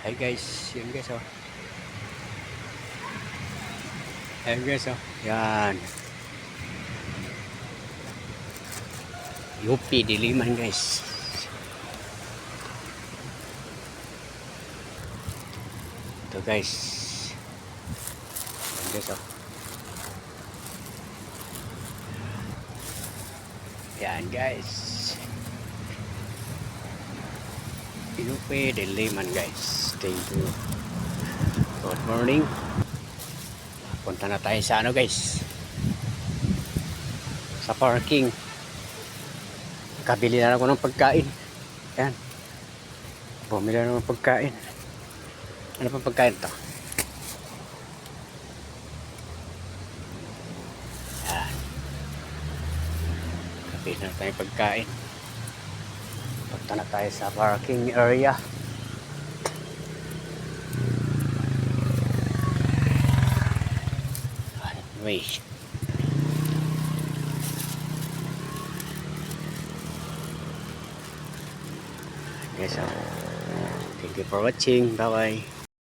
Hi guys, yan guys oh. Ayan guys oh. Yan. UP Diliman guys. Ito guys. Ayan guys oh. Yan guys. UP Diliman guys. Thank you. Good morning. Punta na tayo sa ano guys. Sa parking. Kabili na ako ng pagkain. Yan. Bumili na ng pagkain. Ano pang pagkain to? Yan. Kabili na tayo pagkain. Punta na tayo sa parking area. Anyway. Yes, thank you for watching. Bye bye.